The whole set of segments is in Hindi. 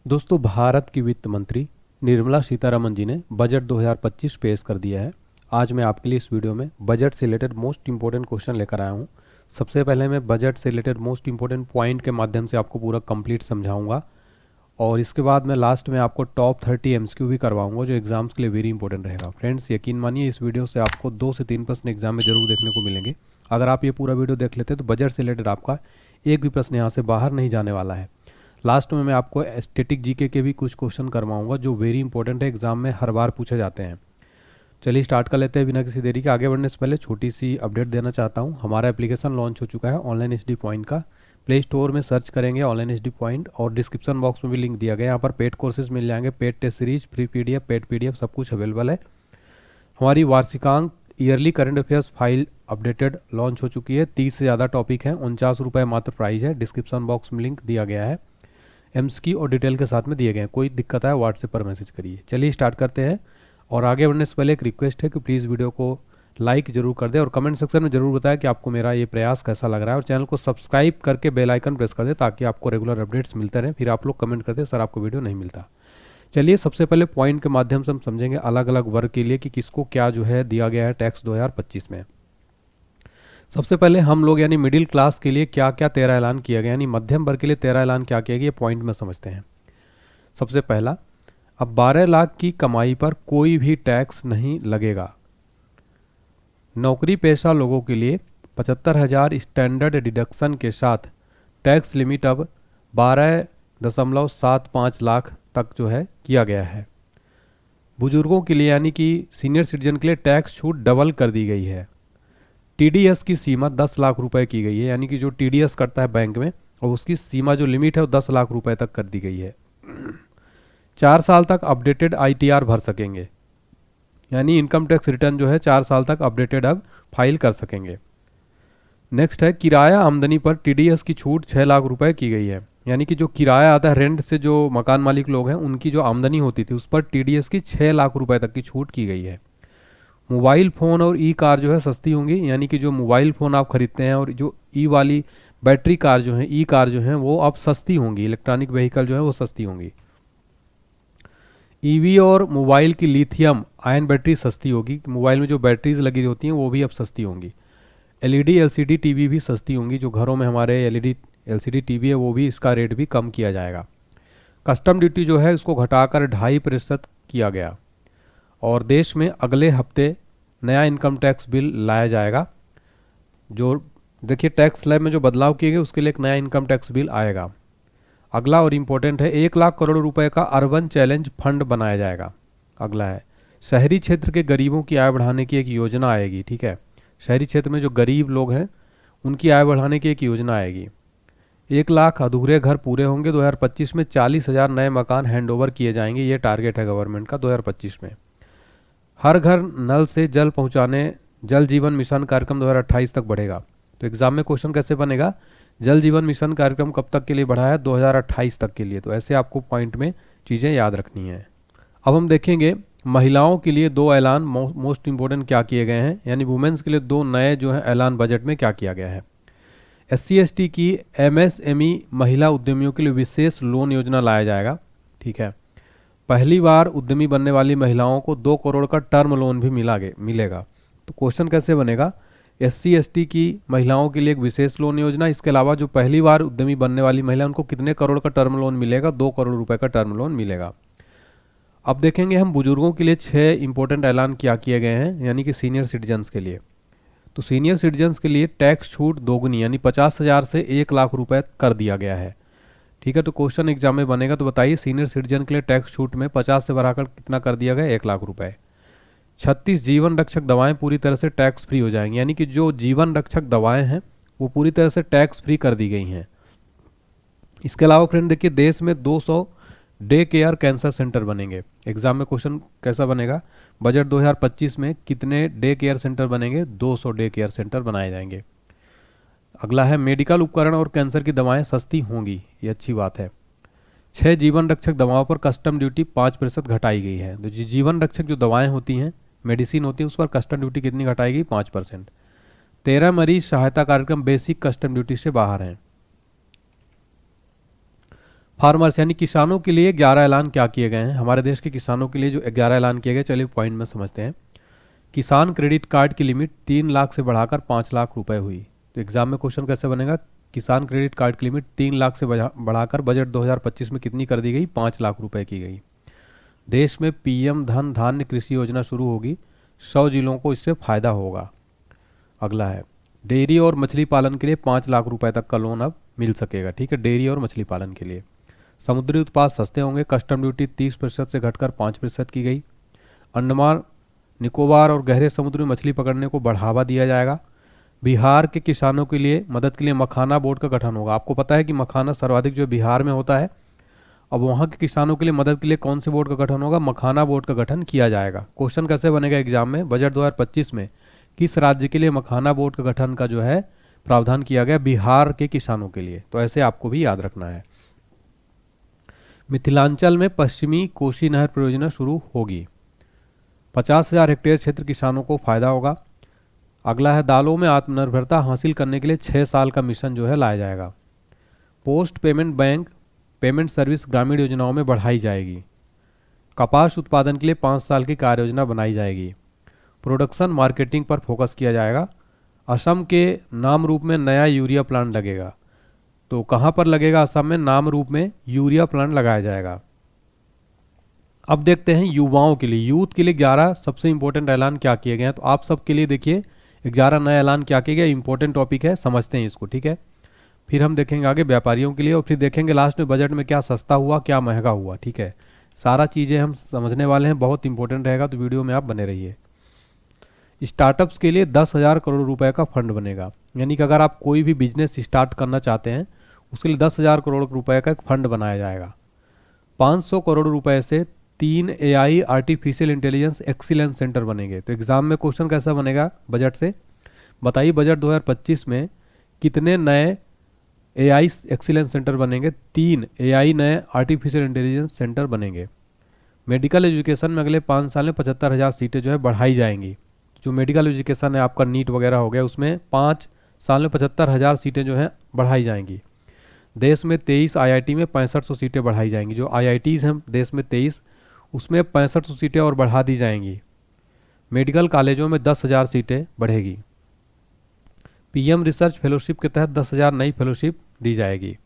दोस्तों, भारत की वित्त मंत्री निर्मला सीतारमन जी ने बजट 2025 पेश कर दिया है। आज मैं आपके लिए इस वीडियो में बजट से रिलेटेड मोस्ट इंपॉर्टेंट क्वेश्चन लेकर आया हूँ। सबसे पहले मैं बजट से रिलेटेड मोस्ट इंपॉर्टेंट पॉइंट के माध्यम से आपको पूरा कंप्लीट समझाऊंगा और इसके बाद मैं लास्ट में आपको टॉप 30 एमसीक्यू भी करवाऊंगा जो एग्जाम्स के लिए वेरी इंपॉर्टेंट रहेगा। फ्रेंड्स, यकीन मानिए इस वीडियो से आपको 2 से 3 प्रश्न एग्जाम में जरूर देखने को मिलेंगे। अगर आप ये पूरा वीडियो देख लेते हैं तो बजट से रिलेटेड आपका एक भी प्रश्न यहाँ से बाहर नहीं जाने वाला है। लास्ट में मैं आपको स्टैटिक जीके के भी कुछ क्वेश्चन करवाऊंगा जो वेरी इंपॉर्टेंट है, एग्जाम में हर बार पूछे जाते हैं। चलिए स्टार्ट कर लेते हैं बिना किसी देरी के। आगे बढ़ने से पहले छोटी सी अपडेट देना चाहता हूँ। हमारा एप्लीकेशन लॉन्च हो चुका है ऑनलाइन एचडी पॉइंट का। प्ले स्टोर में सर्च करेंगे ऑनलाइन एचडी पॉइंट और डिस्क्रिप्शन बॉक्स में भी लिंक दिया गया है। यहाँ पर पेड कोर्सेज मिल जाएंगे, paid test series, free PDF, paid PDF सब कुछ अवेलेबल है। हमारी वार्षिकांक yearly current affairs file updated launch हो चुकी है। 30 से ज़्यादा टॉपिक हैं, 49 रुपये मात्र प्राइस है। डिस्क्रिप्शन बॉक्स में लिंक दिया गया है, एम्स और डिटेल के साथ में दिए गए हैं। कोई दिक्कत आए व्हाट्सएप पर मैसेज करिए। चलिए स्टार्ट करते हैं। और आगे बढ़ने से पहले एक रिक्वेस्ट है कि प्लीज़ वीडियो को लाइक जरूर कर दें और कमेंट सेक्शन में जरूर बताएं कि आपको मेरा ये प्रयास कैसा लग रहा है, और चैनल को सब्सक्राइब करके बेल आइकन प्रेस कर दें ताकि आपको रेगुलर अपडेट्स मिलते रहें। फिर आप लोग कमेंट करते सर आपको वीडियो नहीं मिलता। चलिए सबसे पहले पॉइंट के माध्यम से हम समझेंगे अलग अलग वर्ग के लिए कि किसको क्या जो है दिया गया है टैक्स 2025 में। सबसे पहले हम लोग यानी मिडिल क्लास के लिए क्या क्या 13 ऐलान किया गया, यानी मध्यम वर्ग के लिए 13 ऐलान क्या किया गया, ये पॉइंट में समझते हैं। सबसे पहला, अब 12 लाख की कमाई पर कोई भी टैक्स नहीं लगेगा। नौकरी पेशा लोगों के लिए 75,000 स्टैंडर्ड डिडक्शन के साथ टैक्स लिमिट अब 12.75 लाख तक जो है किया गया है। बुजुर्गों के लिए यानी कि सीनियर सिटीजन के लिए टैक्स छूट डबल कर दी गई है। टीडीएस की सीमा 10 लाख रुपए की गई है, यानी कि जो टीडीएस करता है बैंक में और उसकी सीमा जो लिमिट है वो 10 लाख रुपए तक कर दी गई है। 4 साल तक अपडेटेड आईटीआर भर सकेंगे, यानी इनकम टैक्स रिटर्न जो है 4 साल तक अपडेटेड अब फाइल कर सकेंगे। नेक्स्ट है, किराया आमदनी पर टीडीएस की छूट 6 लाख रुपए की गई है, यानी कि जो किराया आता है रेंट से, जो मकान मालिक लोग हैं उनकी जो आमदनी होती थी उस पर टीडीएस की 6 लाख रुपए तक की छूट की गई है। मोबाइल फ़ोन और ई कार जो है सस्ती होंगी, यानी कि जो मोबाइल फ़ोन आप खरीदते हैं और जो ई वाली बैटरी कार जो है, ई कार जो है वो अब सस्ती होंगी। इलेक्ट्रॉनिक व्हीकल जो है वो सस्ती होंगी। ईवी और मोबाइल की लिथियम आयन बैटरी सस्ती होगी। मोबाइल में जो बैटरीज लगी होती हैं वो भी अब सस्ती होंगी। एलईडी एलसीडी टीवी भी सस्ती होंगी। जो घरों में हमारे एलईडी एलसीडी टीवी है वो भी, इसका रेट भी कम किया जाएगा। कस्टम ड्यूटी जो है उसको घटाकर 2.5% किया गया। और देश में अगले हफ्ते नया इनकम टैक्स बिल लाया जाएगा। जो देखिए टैक्स स्लैब में जो बदलाव किए गए उसके लिए एक नया इनकम टैक्स बिल आएगा। अगला और इम्पोर्टेंट है, 1 लाख करोड़ रुपए का अर्बन चैलेंज फंड बनाया जाएगा। अगला है, शहरी क्षेत्र के गरीबों की आय बढ़ाने की एक योजना आएगी। ठीक है, शहरी क्षेत्र में जो गरीब लोग हैं उनकी आय बढ़ाने की एक योजना आएगी। 1 लाख अधूरे घर पूरे होंगे 2025 में। 40,000 नए मकान हैंडओवर किए जाएंगे, ये टारगेट है गवर्नमेंट का 2025 में। हर घर नल से जल पहुंचाने जल जीवन मिशन कार्यक्रम 2028 तक बढ़ेगा। तो एग्जाम में क्वेश्चन कैसे बनेगा, जल जीवन मिशन कार्यक्रम कब तक के लिए बढ़ा है, 2028 तक के लिए। तो ऐसे आपको पॉइंट में चीज़ें याद रखनी है। अब हम देखेंगे महिलाओं के लिए 2 ऐलान मोस्ट इंपॉर्टेंट क्या किए गए हैं, यानी वुमेन्स के लिए 2 नए जो है ऐलान बजट में क्या किया गया है। SC ST की MSME महिला उद्यमियों के लिए विशेष लोन योजना लाया जाएगा। ठीक है, पहली बार उद्यमी बनने वाली महिलाओं को 2 करोड़ का टर्म लोन भी मिलेगा। तो क्वेश्चन कैसे बनेगा, SC ST की महिलाओं के लिए एक विशेष लोन योजना, इसके अलावा जो पहली बार उद्यमी बनने वाली महिला उनको कितने करोड़ का टर्म लोन मिलेगा, 2 करोड़ रुपए का टर्म लोन मिलेगा। अब देखेंगे हम बुजुर्गों के लिए 6 इंपॉर्टेंट ऐलान क्या किए गए हैं, यानी कि सीनियर सिटीजन्स के लिए। तो सीनियर सिटीजन्स के लिए टैक्स छूट दोगुनी यानी 50,000 से 1 लाख रुपए कर दिया गया है। ठीक है, तो क्वेश्चन एग्जाम में बनेगा, तो बताइए सीनियर सिटीजन के लिए टैक्स छूट में 50 से बढ़ाकर कितना कर दिया गया, 1 लाख रुपए। 36 जीवन रक्षक दवाएं पूरी तरह से टैक्स फ्री हो जाएंगी, यानी कि जो जीवन रक्षक दवाएं हैं वो पूरी तरह से टैक्स फ्री कर दी गई हैं। इसके अलावा फ्रेंड देखिए, देश में 200 डे केयर कैंसर सेंटर बनेंगे। एग्जाम में क्वेश्चन कैसा बनेगा, बजट 2025 में कितने डे केयर सेंटर बनेंगे, 200 डे केयर सेंटर बनाए जाएंगे। अगला है, मेडिकल उपकरण और कैंसर की दवाएं सस्ती होंगी, ये अच्छी बात है। 6 जीवन रक्षक दवाओं पर कस्टम ड्यूटी 5% घटाई गई है। तो जीवन रक्षक जो दवाएं होती हैं, मेडिसिन होती है, उस पर कस्टम ड्यूटी कितनी घटाएगी, 5%। 13 मरीज सहायता कार्यक्रम बेसिक कस्टम ड्यूटी से बाहर हैं। फार्मर्स यानी किसानों के लिए 11 ऐलान क्या किए गए हैं, हमारे देश के किसानों के लिए जो 11 ऐलान किए गए, चलिए पॉइंट में समझते हैं। किसान क्रेडिट कार्ड की लिमिट 3 लाख से बढ़ाकर 5 लाख रुपए हुई। तो एग्जाम में क्वेश्चन कैसे बनेगा, किसान क्रेडिट कार्ड की लिमिट 3 लाख से बढ़ाकर बजट 2025 में कितनी कर दी गई, 5 लाख रुपए की गई। देश में पीएम धन धान्य कृषि योजना शुरू होगी, 100 जिलों को इससे फायदा होगा। अगला है डेयरी और मछली पालन के लिए 5 लाख रुपए तक का लोन अब मिल सकेगा। ठीक है, डेयरी और मछली पालन के लिए। समुद्री उत्पाद सस्ते होंगे, कस्टम ड्यूटी 30% से घटकर 5% की गई। अंडमान निकोबार और गहरे समुद्र में मछली पकड़ने को बढ़ावा दिया जाएगा। बिहार के किसानों के लिए मदद के लिए मखाना बोर्ड का गठन होगा। आपको पता है कि मखाना सर्वाधिक जो बिहार में होता है, अब वहाँ के किसानों के लिए मदद के लिए कौन से बोर्ड का गठन होगा, मखाना बोर्ड का गठन किया जाएगा। क्वेश्चन कैसे बनेगा एग्जाम में, बजट 2025 में किस राज्य के लिए मखाना बोर्ड का गठन का जो है प्रावधान किया गया, बिहार के किसानों के लिए। तो ऐसे आपको भी याद रखना है। मिथिलांचल में पश्चिमी कोसी नहर परियोजना शुरू होगी, 50,000 हेक्टेयर क्षेत्र किसानों को फायदा होगा। अगला है दालों में आत्मनिर्भरता हासिल करने के लिए 6 साल का मिशन जो है लाया जाएगा। Post payment bank payment service ग्रामीण योजनाओं में बढ़ाई जाएगी। कपास उत्पादन के लिए 5 साल की कार्य योजना बनाई जाएगी। प्रोडक्शन मार्केटिंग पर फोकस किया जाएगा। असम के नाम रूप में नया यूरिया प्लांट लगेगा। तो कहाँ पर लगेगा, असम में नाम रूप में यूरिया प्लांट लगाया जाएगा। अब देखते हैं युवाओं के लिए, यूथ के लिए 11 सबसे इंपॉर्टेंट ऐलान क्या किए गए हैं। तो आप सबके लिए देखिए 11 नए ऐलान क्या किए गए, इंपॉर्टेंट टॉपिक है, समझते हैं इसको। ठीक है, फिर हम देखेंगे आगे व्यापारियों के लिए, और फिर देखेंगे लास्ट में बजट में क्या सस्ता हुआ क्या महंगा हुआ। ठीक है, सारा चीज़ें हम समझने वाले हैं, बहुत इंपॉर्टेंट रहेगा, तो वीडियो में आप बने रहिए। स्टार्टअप्स के लिए 10,000 करोड़ रुपए का फंड बनेगा, यानी कि अगर आप कोई भी बिजनेस स्टार्ट करना चाहते हैं उसके लिए 10,000 करोड़ रुपए का एक फंड बनाया जाएगा। 500 करोड़ रुपए से 3 AI artificial intelligence excellence centre बनेंगे। तो एग्जाम में क्वेश्चन कैसा बनेगा बजट से, बताइए बजट 2025 में कितने नए AI एक्सीलेंस सेंटर बनेंगे, 3 AI नए आर्टिफिशियल इंटेलिजेंस सेंटर बनेंगे। मेडिकल एजुकेशन में अगले 5 साल में 75,000 सीटें जो है बढ़ाई जाएंगी। जो मेडिकल एजुकेशन है आपका नीट वगैरह हो गया, उसमें 5 साल में 75,000 सीटें जो हैं बढ़ाई जाएंगी। देश में 23 IIT में 6500 सीटें बढ़ाई जाएंगी। जो IITs हैं देश में 23, उसमें 6500 सीटें और बढ़ा दी जाएंगी। मेडिकल कॉलेजों में 10,000 सीटें बढ़ेगी। PM रिसर्च फेलोशिप के तहत 10,000 नई फेलोशिप दी जाएगी।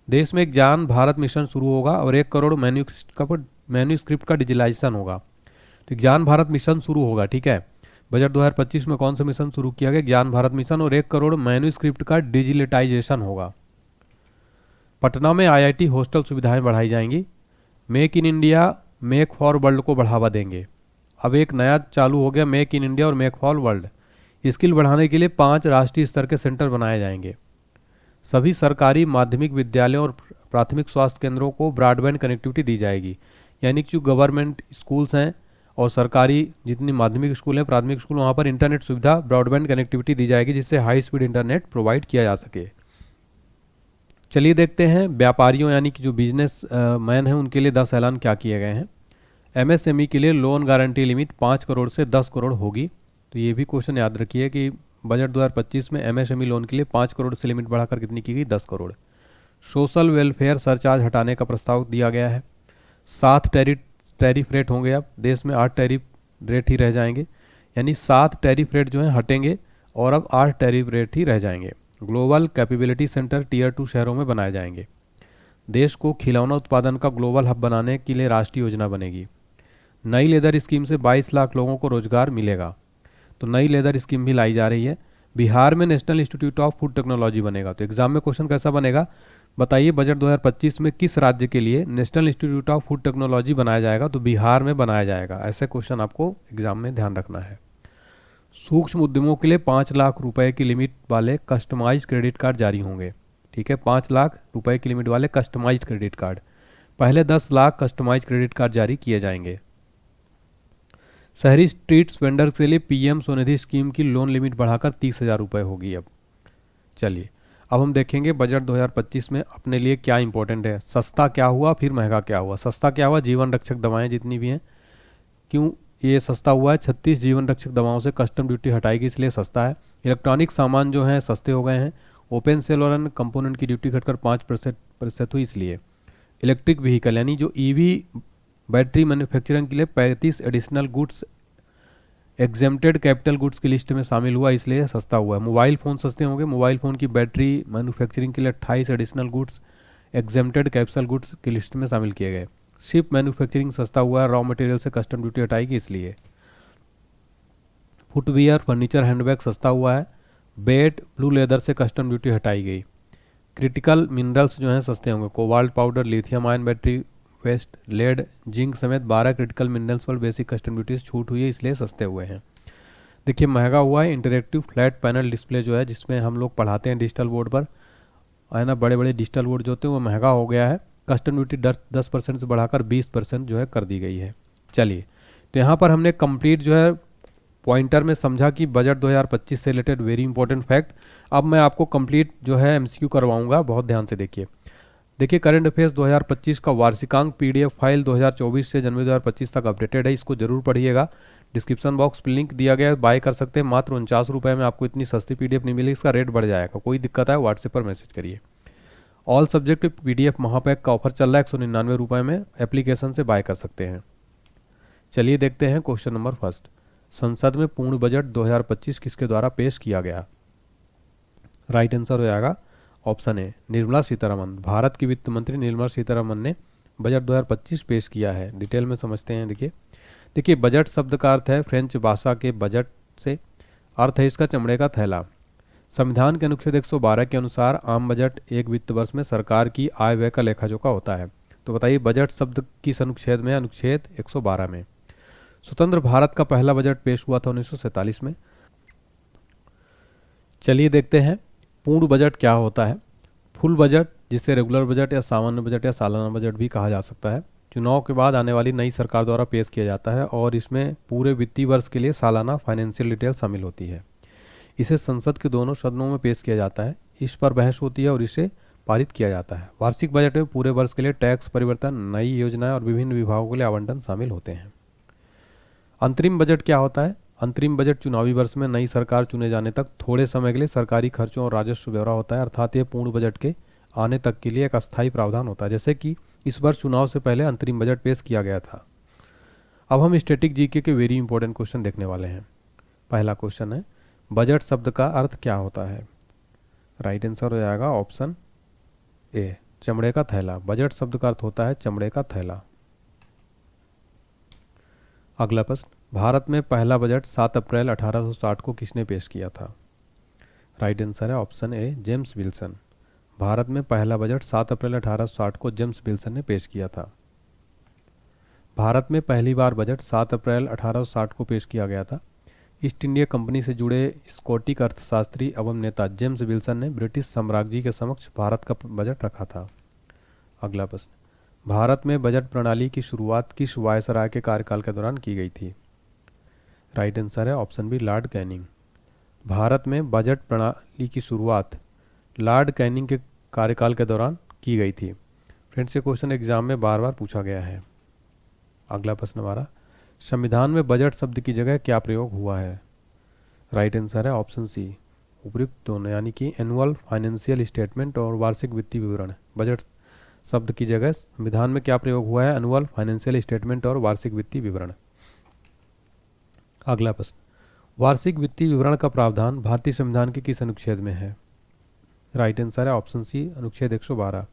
देश में एक ज्ञान भारत मिशन शुरू होगा और 1 करोड़ मैन्यूस्क्रिप्ट का डिजिटलाइजेशन होगा। तो ज्ञान भारत मिशन शुरू होगा। ठीक है, बजट 2025 में कौन सा मिशन शुरू किया गया, ज्ञान भारत मिशन, और 1 करोड़ मैन्यूस्क्रिप्ट का डिजिटलाइजेशन होगा। पटना में IIT हॉस्टल सुविधाएं बढ़ाई जाएंगी। Make in India make for world को बढ़ावा देंगे। अब एक नया चालू हो गया, मेक इन इंडिया और मेक फॉर वर्ल्ड। स्किल बढ़ाने के लिए 5 राष्ट्रीय स्तर के सेंटर बनाए जाएंगे। सभी सरकारी माध्यमिक विद्यालयों और प्राथमिक स्वास्थ्य केंद्रों को ब्रॉडबैंड कनेक्टिविटी दी जाएगी, यानी कि जो गवर्नमेंट स्कूल्स हैं और सरकारी जितनी माध्यमिक स्कूल हैं, प्राथमिक स्कूल, वहाँ पर इंटरनेट सुविधा ब्रॉडबैंड कनेक्टिविटी दी जाएगी, जिससे हाई स्पीड इंटरनेट प्रोवाइड किया जा सके। चलिए देखते हैं व्यापारियों यानी कि जो बिजनेस मैन हैं उनके लिए 10 ऐलान क्या किए गए हैं। MSME के लिए लोन गारंटी लिमिट 5 करोड़ से 10 करोड़ होगी। तो ये भी क्वेश्चन याद रखिए कि बजट 2025 में MSME लोन के लिए 5 करोड़ से लिमिट बढ़ाकर कितनी की गई, 10 करोड़। सोशल वेलफेयर सरचार्ज हटाने का प्रस्ताव दिया गया है। 7 टैरिफ रेट होंगे, अब देश में 8 टैरिफ रेट ही रह जाएंगे, यानी 7 टैरिफ रेट जो हैं हटेंगे और अब 8 टैरिफ रेट ही रह जाएंगे। ग्लोबल कैपेबिलिटी सेंटर Tier 2 शहरों में बनाए जाएंगे। देश को खिलौना उत्पादन का ग्लोबल हब बनाने के लिए राष्ट्रीय योजना बनेगी। नई लेदर स्कीम से 22 लाख लोगों को रोजगार मिलेगा। तो नई लेदर स्कीम भी लाई जा रही है। बिहार में national institute of food technology बनेगा। तो एग्जाम में क्वेश्चन कैसा बनेगा, बताइए बजट 2025 में किस राज्य के लिए national institute of food technology बनाया जाएगा। तो बिहार में बनाया जाएगा। ऐसे क्वेश्चन आपको एग्जाम में ध्यान रखना है। सूक्ष्म उद्यमों के लिए 5 लाख रुपए की लिमिट वाले कस्टमाइज्ड क्रेडिट कार्ड जारी होंगे। ठीक है, 5 लाख रुपए की लिमिट वाले कस्टमाइज्ड क्रेडिट कार्ड, पहले 10 लाख कस्टमाइज्ड क्रेडिट कार्ड जारी किए जाएंगे। शहरी स्ट्रीट्स वेंडर के लिए PM स्वनिधि स्कीम की लोन लिमिट बढ़ाकर 30,000 रुपये होगी। अब चलिए अब हम देखेंगे बजट 2025 में अपने लिए क्या इंपॉर्टेंट है। सस्ता क्या हुआ फिर महंगा क्या हुआ। सस्ता क्या हुआ, जीवन रक्षक दवाएं जितनी भी हैं, क्यों ये सस्ता हुआ है, 36 जीवन रक्षक दवाओं से कस्टम ड्यूटी हटाएगी इसलिए सस्ता है। इलेक्ट्रॉनिक सामान जो हैं सस्ते हो गए हैं। ओपन सेल और अन्य कंपोनेंट की ड्यूटी घटकर 5% हुई इसलिए। इलेक्ट्रिक व्हीकल यानी जो ईवी बैटरी मैन्युफैक्चरिंग के लिए 35 additional goods exempted capital goods की लिस्ट में शामिल हुआ, इसलिए सस्ता हुआ है। मोबाइल फ़ोन सस्ते होंगे, मोबाइल फ़ोन की बैटरी मैन्युफैक्चरिंग के लिए 28 additional goods exempted capital goods की लिस्ट में शामिल किए गए। शिप मैन्युफैक्चरिंग सस्ता हुआ है, रॉ मटेरियल से कस्टम ड्यूटी हटाएगी इसलिए। फुटवियर फर्नीचर हैंडबैग सस्ता हुआ है, बेड ब्लू लेदर से कस्टम ड्यूटी हटाई गई। क्रिटिकल मिनरल्स जो हैं सस्ते होंगे, cobalt powder, lithium ion battery waste, lead, zinc समेत 12 क्रिटिकल मिनरल्स पर बेसिक कस्टम ड्यूटीज छूट हुई है, इसलिए सस्ते हुए हैं। देखिए महंगा हुआ है इंटरेक्टिव फ्लैट पैनल डिस्प्ले जो है, जिसमें हम लोग पढ़ाते हैं डिजिटल बोर्ड पर, है ना, बड़े बड़े डिजिटल बोर्ड जो होते हैं वो महंगा हो गया है। कस्टम ड्यूटी 10% से बढ़ाकर 20% जो है कर दी गई है। चलिए तो यहाँ पर हमने कंप्लीट जो है पॉइंटर में समझा कि बजट 2025 से रिलेटेड वेरी इंपॉर्टेंट फैक्ट। अब मैं आपको कंप्लीट जो है एमसीक्यू करवाऊंगा, बहुत ध्यान से देखिए। देखिए करंट अफेयर्स 2025 का वार्षिकांक पीडीएफ फाइल 2024 से जनवरी 2025 तक अपडेटेड है, इसको जरूर पढ़िएगा। डिस्क्रिप्शन बॉक्स पे लिंक दिया गया है, बाय कर सकते हैं। मात्र 49 रुपये में आपको इतनी सस्ती पीडीएफ नहीं मिलेगी, इसका रेट बढ़ जाएगा। कोई दिक्कत है व्हाट्सएप पर मैसेज करिए। ऑल सब्जेक्ट पीडीएफ महापैक का ऑफर चल रहा है 199 रुपये में, एप्लीकेशन से बाय कर सकते हैं। चलिए देखते हैं क्वेश्चन नंबर फर्स्ट। संसद में पूर्ण बजट 2025 किसके द्वारा पेश किया गया? राइट आंसर हो जाएगा ऑप्शन ए, निर्मला सीतारमन। भारत की वित्त मंत्री निर्मला सीतारमन ने बजट 2025 पेश किया है। डिटेल में समझते हैं। देखिए बजट शब्द का अर्थ है फ्रेंच भाषा के बजट से, अर्थ है इसका चमड़े का थैला। संविधान के अनुच्छेद 112 के अनुसार आम बजट एक वित्त वर्ष में सरकार की आय व्यय का लेखा जोखा होता है। तो बताइए बजट शब्द किस अनुच्छेद में? अनुच्छेद 112 में। स्वतंत्र भारत का पहला बजट पेश हुआ था 1947 में। चलिए देखते हैं पूर्ण बजट क्या होता है। फुल बजट, जिसे रेगुलर बजट या सामान्य बजट या सालाना बजट भी कहा जा सकता है, चुनाव के बाद आने वाली नई सरकार द्वारा पेश किया जाता है और इसमें पूरे वित्तीय वर्ष के लिए सालाना फाइनेंशियल डिटेल शामिल होती है। इसे संसद के दोनों सदनों में पेश किया जाता है, इस पर बहस होती है और इसे पारित किया जाता है। वार्षिक बजट में पूरे वर्ष के लिए टैक्स परिवर्तन, नई योजनाएं और विभिन्न विभागों के लिए आवंटन शामिल होते हैं। अंतरिम बजट क्या होता है? अंतरिम बजट चुनावी वर्ष में नई सरकार चुने जाने तक थोड़े समय के लिए सरकारी खर्चों और राजस्व ब्यौरा होता है, अर्थात यह पूर्ण बजट के आने तक के लिए एक अस्थायी प्रावधान होता है। जैसे कि इस वर्ष चुनाव से पहले अंतरिम बजट पेश किया गया था। अब हम स्टैटिक जीके के वेरी इंपॉर्टेंट क्वेश्चन देखने वाले हैं। पहला क्वेश्चन है बजट शब्द का अर्थ क्या होता है? राइट आंसर हो जाएगा ऑप्शन ए, चमड़े का थैला। बजट शब्द का अर्थ होता है चमड़े का थैला। अगला प्रश्न, भारत में पहला बजट 7 अप्रैल 1860 को किसने पेश किया था? राइट आंसर है option A, James Wilson. Bharat में पहला बजट 7 अप्रैल 1860 को जेम्स विल्सन ने पेश किया था। भारत में पहली बार बजट 7 अप्रैल 1860 को पेश किया गया था। ईस्ट इंडिया कंपनी से जुड़े स्कॉटिश अर्थशास्त्री एवं नेता जेम्स विल्सन ने ब्रिटिश साम्राज्य के समक्ष भारत का बजट रखा था। अगला प्रश्न, भारत में बजट प्रणाली की शुरुआत किस वायसराय के कार्यकाल के दौरान की गई थी? राइट आंसर है option B, Lord Canning. Bharat में बजट प्रणाली की शुरुआत लॉर्ड कैनिंग के कार्यकाल के दौरान की गई थी। फ्रेंड्स ये क्वेश्चन एग्जाम में बार बार पूछा गया है। अगला प्रश्न हमारा, संविधान में बजट शब्द की जगह क्या प्रयोग हुआ है? राइट आंसर है ऑप्शन सी, उपयुक्त दोनों, यानी कि एनुअल फाइनेंशियल स्टेटमेंट और वार्षिक वित्तीय विवरण। बजट शब्द की जगह संविधान में क्या प्रयोग हुआ है? एनुअल फाइनेंशियल स्टेटमेंट और वार्षिक वित्तीय विवरण। अगला प्रश्न, वार्षिक वित्तीय विवरण का प्रावधान भारतीय संविधान के किस अनुच्छेद में है? राइट आंसर है ऑप्शन सी, अनुच्छेद 112।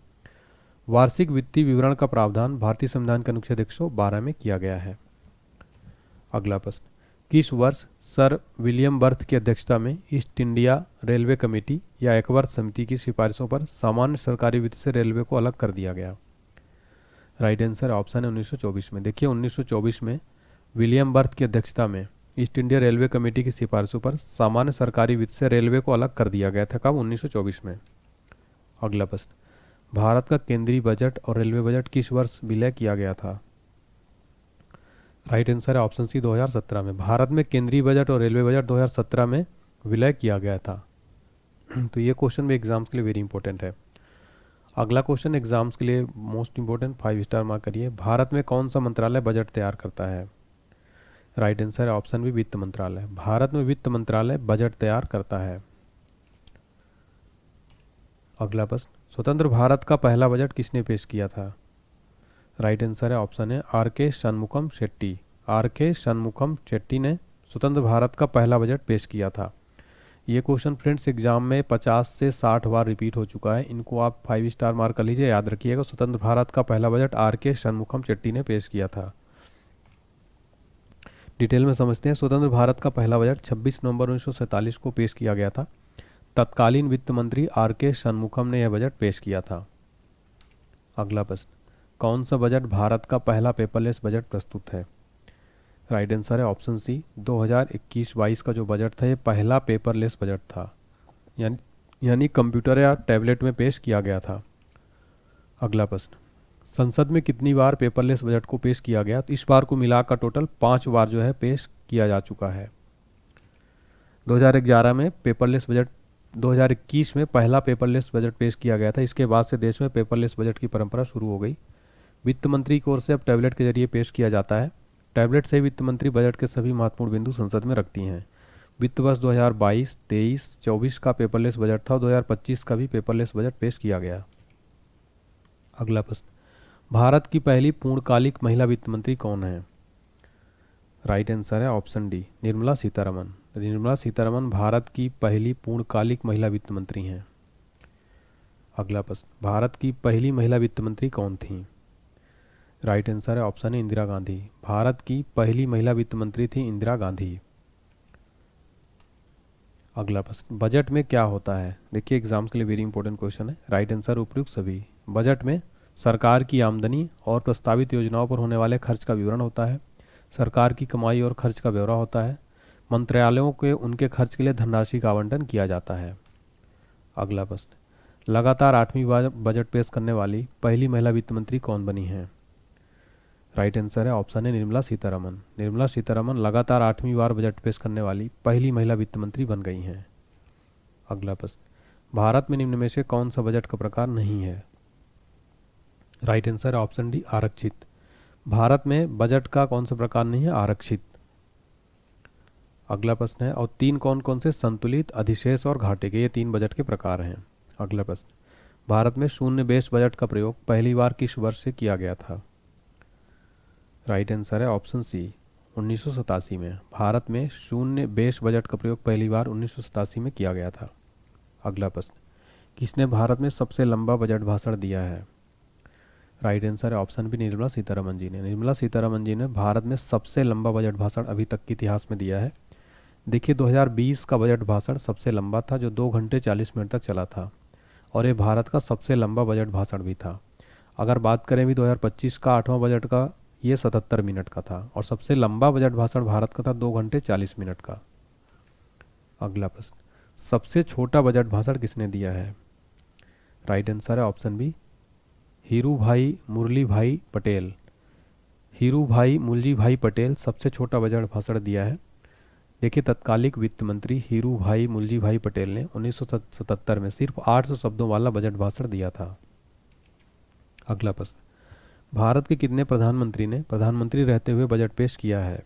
वार्षिक वित्तीय विवरण का प्रावधान भारतीय संविधान के अनुच्छेद 112 में किया गया है। अगला प्रश्न, किस वर्ष सर विलियम बर्थ की अध्यक्षता में ईस्ट इंडिया रेलवे कमेटी या एकवर्थ समिति की सिफारिशों पर सामान्य सरकारी वित्त से रेलवे को अलग कर दिया गया? राइट आंसर ऑप्शन है 1924 में। देखिए 1924 में विलियम बर्थ की अध्यक्षता में ईस्ट इंडिया रेलवे कमेटी की सिफारिशों पर सामान्य सरकारी वित्त से रेलवे को अलग कर दिया गया था। कब? 1924 में। अगला प्रश्न, भारत का केंद्रीय बजट और रेलवे बजट किस वर्ष विलय किया गया था? राइट आंसर है ऑप्शन सी, 2017 में। भारत में केंद्रीय बजट और रेलवे बजट 2017 में विलय किया गया था। तो ये क्वेश्चन भी एग्जाम्स के लिए वेरी इंपॉर्टेंट है। अगला क्वेश्चन एग्जाम्स के लिए मोस्ट इंपॉर्टेंट, 5 स्टार मार्क करिए। भारत में कौन सा मंत्रालय बजट तैयार करता है? राइट आंसर है ऑप्शन बी, वित्त मंत्रालय। भारत में वित्त मंत्रालय बजट तैयार करता है। अगला प्रश्न, स्वतंत्र भारत का पहला बजट किसने पेश किया था? राइट आंसर है ऑप्शन है आर के शनमुखम शेट्टी। आर के शनमुखम शेट्टी ने स्वतंत्र भारत का पहला बजट पेश किया था। ये क्वेश्चन फ्रेंड्स एग्जाम में 50 से 60 बार रिपीट हो चुका है, इनको आप 5 स्टार मार्क कर लीजिए, याद रखिएगा। स्वतंत्र भारत का पहला बजट आर के शनमुखम शेट्टी ने पेश किया था। डिटेल में समझते हैं। स्वतंत्र भारत का पहला बजट 26 नवंबर 1947 को पेश किया गया था। तत्कालीन वित्त मंत्री आर के शनमुखम ने यह बजट पेश किया था। अगला प्रश्न, कौन सा बजट भारत का पहला पेपरलेस बजट प्रस्तुत है? राइट आंसर है ऑप्शन सी, 2021-22 का जो बजट था ये पहला पेपरलेस बजट था, यानी कंप्यूटर या टैबलेट में पेश किया गया था। अगला प्रश्न, संसद में कितनी बार पेपरलेस बजट को पेश किया गया? तो इस बार को मिलाकर टोटल 5 बार जो है पेश किया जा चुका है। 2011 में पेपरलेस बजट, 2021 में पहला पेपरलेस बजट पेश किया गया था। इसके बाद से देश में पेपरलेस बजट की परंपरा शुरू हो गई। वित्त मंत्री की ओर से अब टैबलेट के जरिए पेश किया जाता है। टैबलेट से वित्त मंत्री बजट के सभी महत्वपूर्ण बिंदु संसद में रखती हैं। वित्त वर्ष 2022, 23, 24 का पेपरलेस बजट था और 2025 का भी पेपरलेस बजट पेश किया गया। अगला प्रश्न, भारत की पहली पूर्णकालिक महिला वित्त मंत्री कौन है? राइट आंसर है ऑप्शन डी, निर्मला सीतारमन। निर्मला सीतारमन भारत की पहली पूर्णकालिक महिला वित्त मंत्री हैं। अगला प्रश्न, भारत की पहली महिला वित्त मंत्री कौन थी? राइट आंसर है ऑप्शन है इंदिरा गांधी। भारत की पहली महिला वित्त मंत्री थी इंदिरा गांधी। अगला प्रश्न, बजट में क्या होता है? देखिए एग्जाम्स के लिए वेरी इंपॉर्टेंट क्वेश्चन है। राइट आंसर उपयुक्त सभी। बजट में सरकार की आमदनी और प्रस्तावित योजनाओं पर होने वाले खर्च का विवरण होता है। सरकार की कमाई और खर्च का ब्यौरा होता है। मंत्रालयों के उनके खर्च के लिए धनराशि का आवंटन किया जाता है। अगला प्रश्न, लगातार 8वीं बार बजट पेश करने वाली पहली महिला वित्त मंत्री कौन बनी है? राइट आंसर है ऑप्शन है निर्मला सीतारमन। निर्मला सीतारमन लगातार 8वीं बार बजट पेश करने वाली पहली महिला वित्त मंत्री बन गई हैं। अगला प्रश्न, भारत में निम्न में से कौन सा बजट का प्रकार नहीं है? राइट आंसर है ऑप्शन डी, आरक्षित। भारत में बजट का कौन सा प्रकार नहीं है? आरक्षित। अगला प्रश्न है, और 3 कौन कौन से संतुलित, अधिशेष और घाटे के, ये 3 बजट के प्रकार हैं। अगला प्रश्न, भारत में शून्य बेस बजट का प्रयोग पहली बार किस वर्ष से किया गया था? राइट आंसर है ऑप्शन सी, 1987 में। भारत में शून्य बेस बजट का प्रयोग पहली बार 1987 में किया गया था। अगला प्रश्न, किसने भारत में सबसे लंबा बजट भाषण दिया है? राइट आंसर है ऑप्शन बी, निर्मला सीतारमन जी ने। निर्मला सीतारमन जी ने भारत में सबसे लंबा बजट भाषण अभी तक के इतिहास में दिया है। देखिए 2020 का बजट भाषण सबसे लंबा था, जो 2 घंटे 40 मिनट तक चला था, और ये भारत का सबसे लंबा बजट भाषण भी था। अगर बात करें भी 2025 का 8वां बजट का, ये 77 मिनट का था, और सबसे लंबा बजट भाषण भारत का था 2 घंटे 40 मिनट का। अगला प्रश्न, सबसे छोटा बजट भाषण किसने दिया है? राइट आंसर है ऑप्शन बी, हीरू भाई मुरली भाई पटेल। हीरू भाई मुलजी भाई पटेल सबसे छोटा बजट भाषण दिया है। देखिए तत्कालिक वित्त मंत्री हीरू भाई मुलजी भाई पटेल ने 1977 में सिर्फ 800 शब्दों वाला बजट भाषण दिया था। अगला प्रश्न, भारत के कितने प्रधानमंत्री ने प्रधानमंत्री रहते हुए बजट पेश किया है?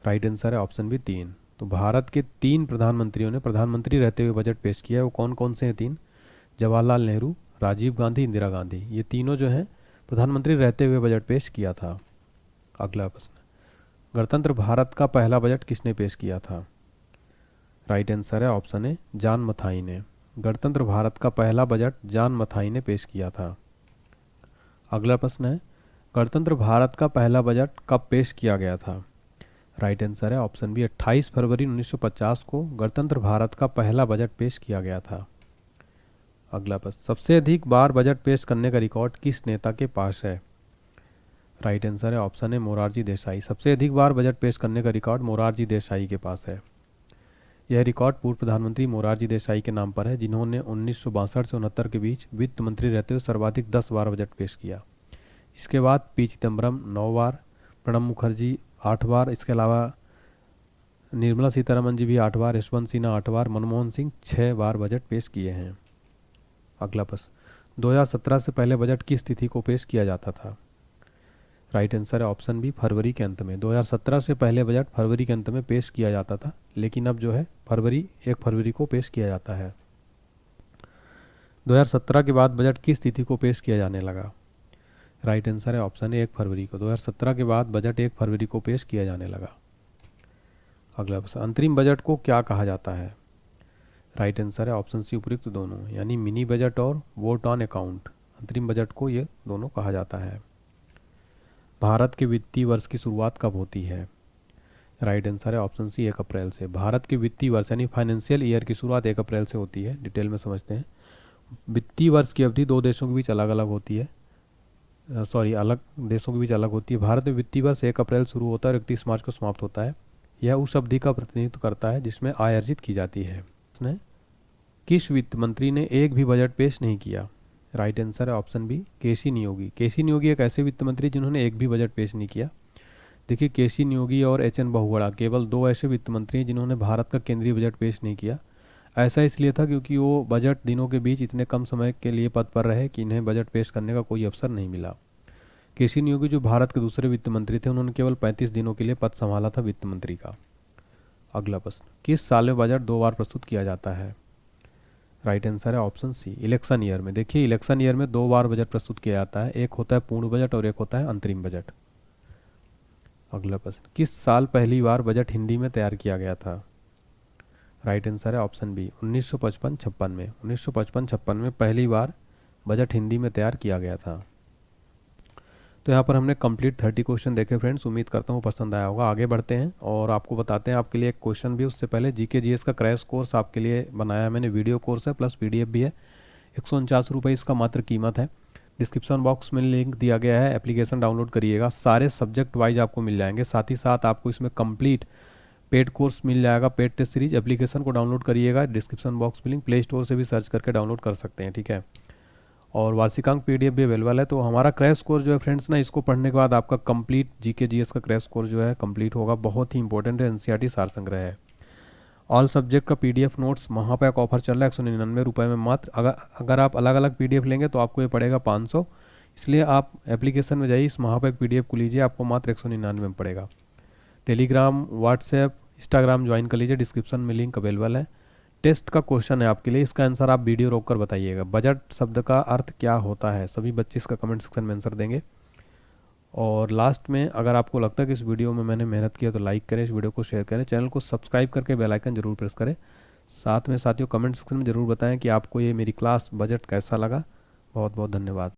राइट आंसर है ऑप्शन बी, 3। तो भारत के 3 प्रधानमंत्रियों ने प्रधानमंत्री रहते हुए बजट पेश किया है। वो कौन कौन से हैं 3? जवाहरलाल नेहरू, राजीव गांधी, इंदिरा गांधी, ये तीनों जो हैं प्रधानमंत्री रहते हुए बजट पेश किया था। अगला प्रश्न, गणतंत्र भारत का पहला बजट किसने पेश किया था? राइट आंसर है ऑप्शन ए, जॉन मथाई ने। गणतंत्र भारत का पहला बजट जॉन मथाई ने पेश किया था। अगला प्रश्न है, गणतंत्र भारत का पहला बजट कब पेश किया गया था? राइट आंसर है ऑप्शन बी, 28 फरवरी 1950 को गणतंत्र भारत का पहला बजट पेश किया गया था। अगला प्रश्न, सबसे अधिक बार बजट पेश करने का रिकॉर्ड किस नेता के पास है? राइट आंसर है ऑप्शन है, मोरारजी देसाई। सबसे अधिक बार बजट पेश करने का रिकॉर्ड मोरारजी देसाई के पास है। यह रिकॉर्ड पूर्व प्रधानमंत्री मोरारजी देसाई के नाम पर है, जिन्होंने 1962 से 69 के बीच वित्त मंत्री रहते हुए सर्वाधिक 10 बार बजट पेश किया। इसके बाद पी चिदम्बरम 9 बार, प्रणब मुखर्जी 8 बार, इसके अलावा निर्मला सीतारमन जी भी 8 बार, यशवंत सिन्हा 8 बार, मनमोहन सिंह 6 बार बजट पेश किए हैं। अगला प्रश्न, 2017 से पहले बजट किस तिथि को पेश किया जाता था? राइट आंसर है ऑप्शन बी, फरवरी के अंत में। 2017 से पहले बजट फरवरी के अंत में पेश किया जाता था, लेकिन अब जो है 1 फरवरी को पेश किया जाता है। 2017 के बाद बजट किस तिथि को पेश किया जाने लगा? राइट आंसर है ऑप्शन ए 1 फरवरी को। 2017 के बाद बजट 1 फरवरी को पेश किया जाने लगा। अगला प्रश्न, अंतरिम बजट को क्या कहा जाता है? राइट आंसर है ऑप्शन सी उपयुक्त दोनों, यानी मिनी बजट और वोट ऑन अकाउंट, अंतरिम बजट को ये दोनों कहा जाता है। भारत के वित्तीय वर्ष की शुरुआत कब होती है? राइट आंसर है ऑप्शन सी 1 अप्रैल से। भारत के वित्तीय वर्ष यानी फाइनेंशियल ईयर की शुरुआत 1 अप्रैल से होती है। डिटेल में समझते हैं। वित्तीय वर्ष की अवधि दो देशों के बीच अलग अलग होती है, अलग देशों के बीच अलग होती है। भारत में वित्तीय वर्ष 1 अप्रैल शुरू होता है और 31 मार्च को समाप्त होता है। यह उस अवधि का प्रतिनिधित्व करता है जिसमें आय अर्जित की जाती है। उसने किस वित्त मंत्री ने एक भी बजट पेश नहीं किया? राइट आंसर है ऑप्शन बी केसी नियोगी। केसी नियोगी एक ऐसे वित्त मंत्री जिन्होंने एक भी बजट पेश नहीं किया। देखिए, केसी नियोगी और एच.एन. बहुगुणा केवल दो ऐसे वित्त मंत्री हैं जिन्होंने भारत का केंद्रीय बजट पेश नहीं किया। ऐसा इसलिए था क्योंकि वो बजट दिनों के बीच इतने कम समय के लिए पद पर रहे कि इन्हें बजट पेश करने का कोई अवसर नहीं मिला। केसी नियोगी जो भारत के दूसरे वित्त मंत्री थे, उन्होंने केवल 35 दिनों के लिए पद संभाला था वित्त मंत्री का। अगला प्रश्न, किस साल में बजट 2 बार प्रस्तुत किया जाता है? राइट आंसर है ऑप्शन सी इलेक्शन ईयर में। देखिए, इलेक्शन ईयर में 2 बार बजट प्रस्तुत किया जाता है, एक होता है पूर्ण बजट और एक होता है अंतरिम बजट। अगला प्रश्न, किस साल पहली बार बजट हिंदी में तैयार किया गया था? राइट आंसर है ऑप्शन बी 1955-56 में। 1955-56 में पहली बार बजट हिंदी में तैयार किया गया था। तो यहाँ पर हमने कंप्लीट 30 क्वेश्चन देखे फ्रेंड्स। उम्मीद करता हूँ पसंद आया होगा। आगे बढ़ते हैं और आपको बताते हैं आपके लिए एक क्वेश्चन भी। उससे पहले जीके जीएस का क्रैश कोर्स आपके लिए बनाया है मैंने, वीडियो कोर्स है प्लस पीडीएफ भी है। 149 रुपये इसका मात्र कीमत है। डिस्क्रिप्शन बॉक्स में लिंक दिया गया है, एप्लीकेशन डाउनलोड करिएगा। सारे सब्जेक्ट वाइज आपको मिल जाएंगे। साथ ही साथ आपको इसमें कंप्लीट पेड कोर्स मिल जाएगा, पेड टेस्ट सीरीज। एप्लीकेशन को डाउनलोड करिएगा, डिस्क्रिप्शन बॉक्स में लिंक, प्ले स्टोर से भी सर्च करके डाउनलोड कर सकते हैं, ठीक है। और वार्षिकांक पीडीएफ भी अवेलेबल है। तो हमारा क्रैश कोर्स जो है फ्रेंड्स ना, इसको पढ़ने के बाद आपका कंप्लीट जीके जीएस का क्रैश कोर्स जो है कंप्लीट होगा। बहुत ही इंपॉर्टेंट है, एनसीईआरटी सार संग्रह है। ऑल सब्जेक्ट का पीडीएफ नोट्स महापैक ऑफर चल रहा है 199 रुपये में मात्र। अगर आप अलग अलग पीडीएफ लेंगे तो आपको ये पड़ेगा 500। इसलिए आप एप्लीकेशन में जाइए, इस महापैक पीडीएफ को लीजिए, आपको मात्र 199 में पड़ेगा। टेलीग्राम, व्हाट्सएप, इंस्टाग्राम ज्वाइन कर लीजिए, डिस्क्रिप्शन में लिंक अवेलेबल है। टेस्ट का क्वेश्चन है आपके लिए, इसका आंसर आप वीडियो रोककर बताइएगा। बजट शब्द का अर्थ क्या होता है? सभी बच्चे इसका कमेंट सेक्शन में आंसर देंगे। और लास्ट में अगर आपको लगता है कि इस वीडियो में मैंने मेहनत किया तो लाइक करें, इस वीडियो को शेयर करें, चैनल को सब्सक्राइब करके बेल आइकन जरूर प्रेस करें। साथ में साथियों कमेंट सेक्शन में ज़रूर बताएं कि आपको ये मेरी क्लास बजट कैसा लगा। बहुत बहुत धन्यवाद।